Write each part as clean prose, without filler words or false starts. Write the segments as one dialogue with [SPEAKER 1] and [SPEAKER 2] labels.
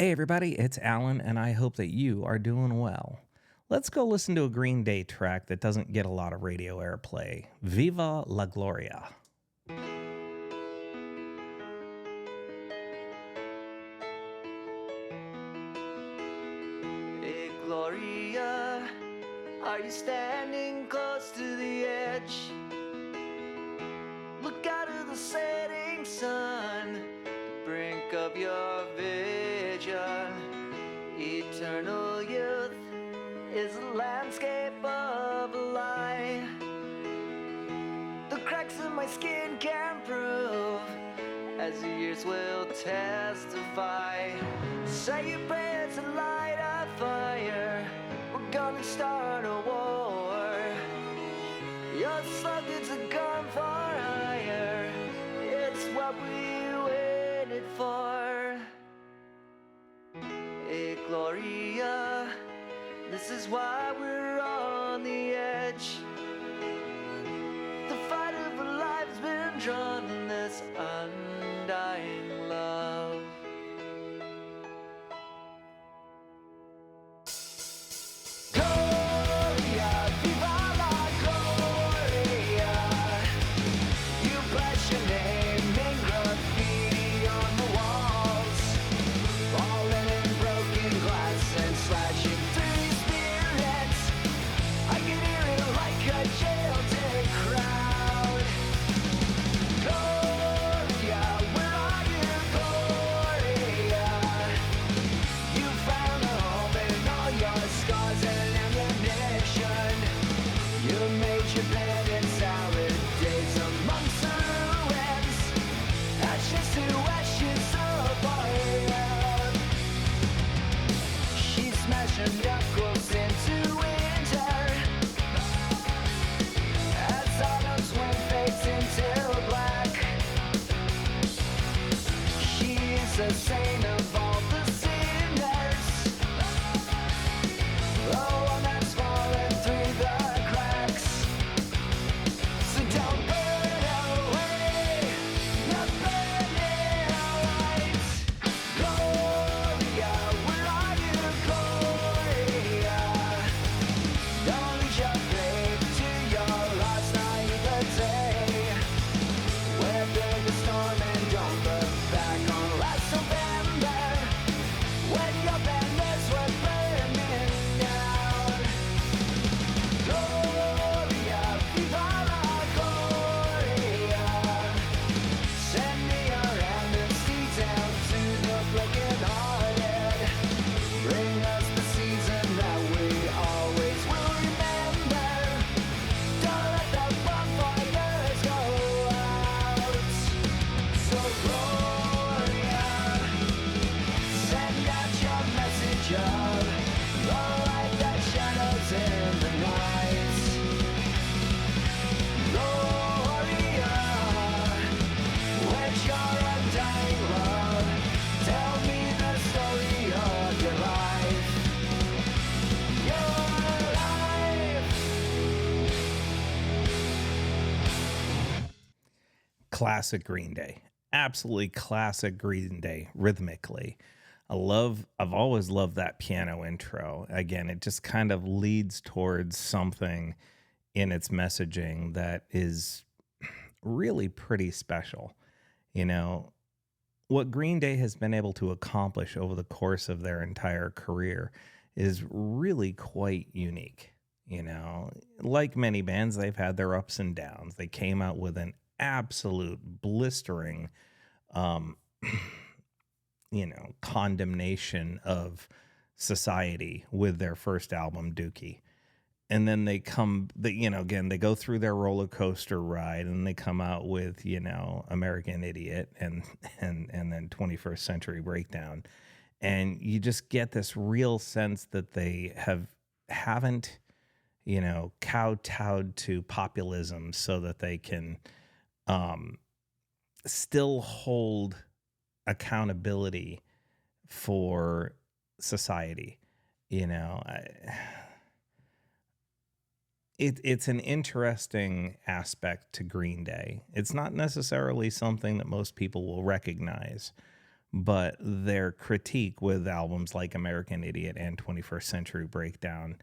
[SPEAKER 1] Hey, everybody, it's Alan, and I hope that you are doing well. Let's go listen to a Green Day track that doesn't get a lot of radio airplay. Viva La Gloria.
[SPEAKER 2] Hey Gloria, are you standing close to the edge? Look out of the setting sun, the brink of your vision. Eternal youth is a landscape of a lie. The cracks in my skin can prove, as the years will testify. Say your prayers and light a fire. We're gonna start a war. Your slogans are gone for hire. It's what we waited for. Hey Gloria, this is why we're on the edge. The fight of a life's been drawn in this undying love. Gloria, viva la gloria. You bless your name in graffiti on the walls, falling in broken glass and slashing through spirits. I can hear it like a jailday crowd. Gloria, where are you, Gloria? You found a home in all your scars and ammunition. You made your bed in salad days amongst the ruins, ashes to ashes of fire. She smashed her knuckles into winter as autumn's wind fades into black. She is a saint of all the sinners, the one that's fallen through the cracks. So don't burn away the burning lights. Gloria, where are you, Gloria? Don't lose your faith to your last naivete. Weather the storm and don't look back on last November, when your banners were burning down. Gloria, viva la gloria. Send me your amnesty down to the broken-hearted. Bring us the season that we always will remember. Don't let the bonfires go out. So Gloria, send out your message of the light that shadows in the night. Gloria, where's your undying love? Tell me the story of your life. Your life.
[SPEAKER 1] Classic Green Day. Absolutely classic Green Day rhythmically. I've always loved that piano intro. Again, it just kind of leads towards something in its messaging that is really pretty special. You know, what Green Day has been able to accomplish over the course of their entire career is really quite unique. You know, like many bands, they've had their ups and downs. They came out with an absolute blistering, um, condemnation of society with their first album, Dookie. And then again, they go through their roller coaster ride and they come out with, American Idiot and then 21st Century Breakdown. And you just get this real sense that they haven't, kowtowed to populism so that they can still hold accountability for society. It's an interesting aspect to Green Day. It's not necessarily something that most people will recognize, but their critique with albums like American Idiot and 21st Century Breakdown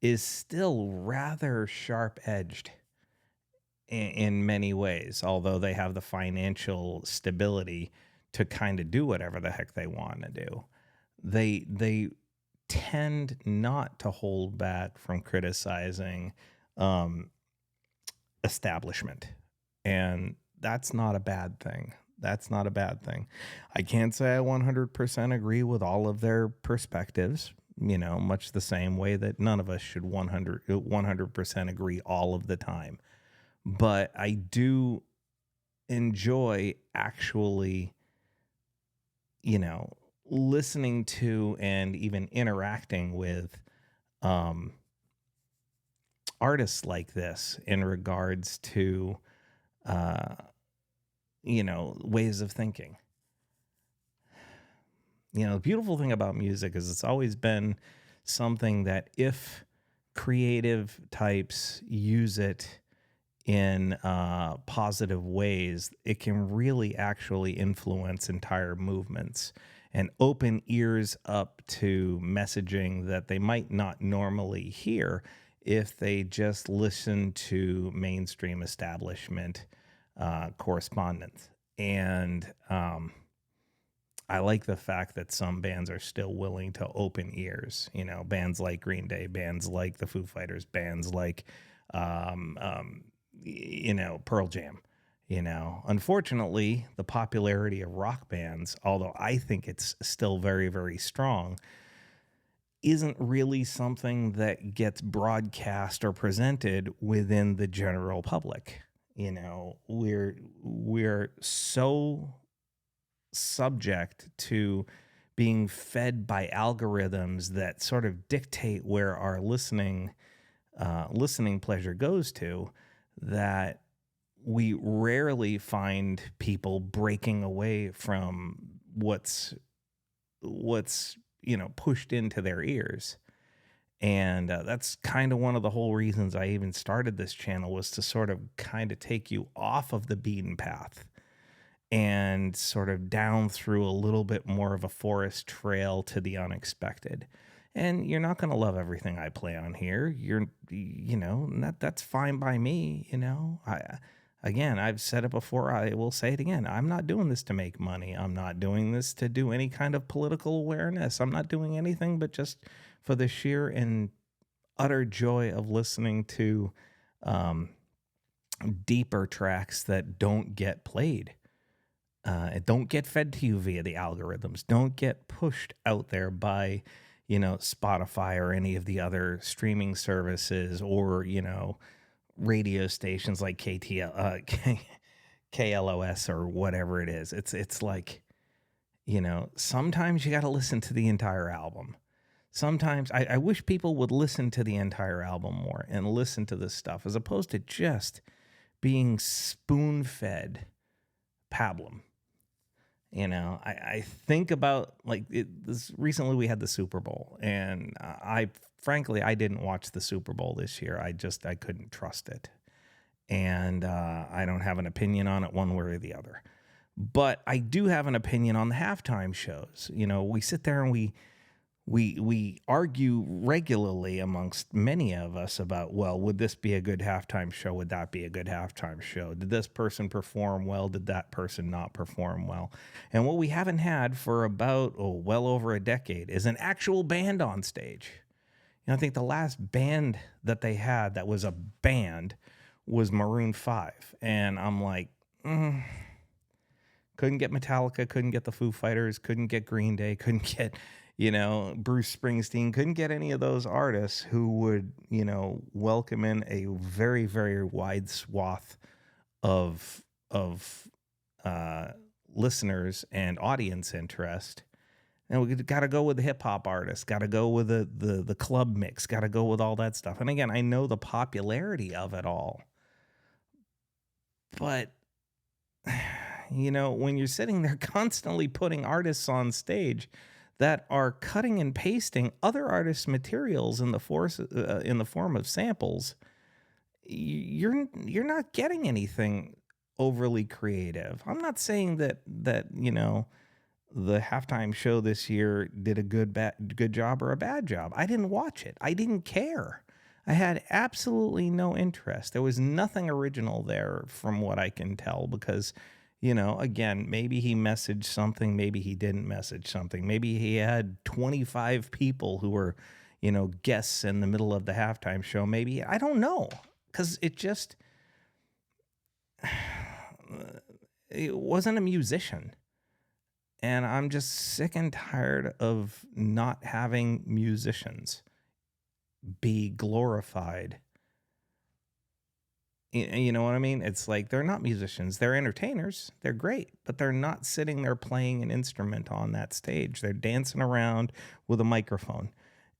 [SPEAKER 1] is still rather sharp edged in many ways, although they have the financial stability to kind of do whatever the heck they want to do. They tend not to hold back from criticizing um, establishment, and that's not a bad thing. That's not a bad thing. I can't say I 100% agree with all of their perspectives, much the same way that none of us should 100% agree all of the time. But I do enjoy actually, listening to and even interacting with um, artists like this in regards to, uh, ways of thinking. The beautiful thing about music is it's always been something that if creative types use it in positive ways, it can really actually influence entire movements and open ears up to messaging that they might not normally hear if they just listen to mainstream establishment correspondence. And I like the fact that some bands are still willing to open ears. Bands like Green Day, bands like the Foo Fighters, bands like um, um, Pearl Jam. Unfortunately, the popularity of rock bands, although I think it's still very, very strong, isn't really something that gets broadcast or presented within the general public. We're so subject to being fed by algorithms that sort of dictate where our listening pleasure goes to, that we rarely find people breaking away from what's pushed into their ears. And that's kind of one of the whole reasons I even started this channel, was to sort of kind of take you off of the beaten path and sort of down through a little bit more of a forest trail to the unexpected. And you're not going to love everything I play on here. That's fine by me. I've said it before. I will say it again. I'm not doing this to make money. I'm not doing this to do any kind of political awareness. I'm not doing anything but just for the sheer and utter joy of listening to deeper tracks that don't get played. Don't get fed to you via the algorithms. Don't get pushed out there by, Spotify or any of the other streaming services, or, radio stations like KLOS or whatever it is. It's like, sometimes you got to listen to the entire album. Sometimes I wish people would listen to the entire album more and listen to this stuff, as opposed to just being spoon-fed pablum. I think about this. Recently we had the Super Bowl, and frankly, I didn't watch the Super Bowl this year. I couldn't trust it. And I don't have an opinion on it one way or the other. But I do have an opinion on the halftime shows. We sit there and we argue regularly amongst many of us about, well, would this be a good halftime show? Would that be a good halftime show? Did this person perform well? Did that person not perform well? And what we haven't had for about, well over a decade is an actual band on stage. I think the last band that they had that was a band was Maroon 5. And I'm like, couldn't get Metallica, couldn't get the Foo Fighters, couldn't get Green Day, couldn't get Bruce Springsteen, couldn't get any of those artists who would, welcome in a very, very wide swath of listeners and audience interest. And we got to go with the hip hop artists, got to go with the club mix, got to go with all that stuff. And again, I know the popularity of it all, but when you're sitting there constantly putting artists on stage that are cutting and pasting other artists' materials in the form of samples, you're not getting anything overly creative. I'm not saying that the halftime show this year did a good job or a bad job. I didn't watch it. I didn't care. I had absolutely no interest. There was nothing original there from what I can tell because, again, maybe he messaged something, maybe he didn't message something. Maybe he had 25 people who were, guests in the middle of the halftime show. Maybe, I don't know, because it wasn't a musician. And I'm just sick and tired of not having musicians be glorified. You know what I mean? It's like they're not musicians. They're entertainers. They're great, but they're not sitting there playing an instrument on that stage. They're dancing around with a microphone.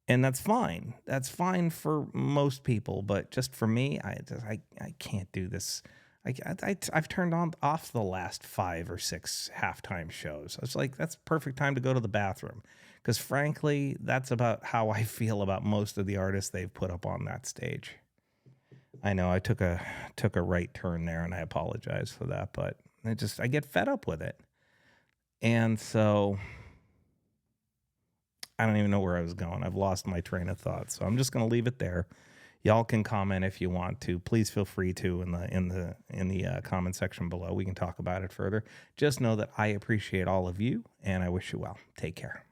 [SPEAKER 1] And that's fine. That's fine for most people, but just for me, I can't do this. I've turned off the last 5 or 6 halftime shows. I was like, that's perfect time to go to the bathroom, because frankly, that's about how I feel about most of the artists they've put up on that stage. I know I took a right turn there, and I apologize for that, but I get fed up with it, and so I don't even know where I was going. I've lost my train of thought, so I'm just going to leave it there. Y'all can comment if you want to. Please feel free to in the comment section below. We can talk about it further. Just know that I appreciate all of you, and I wish you well. Take care.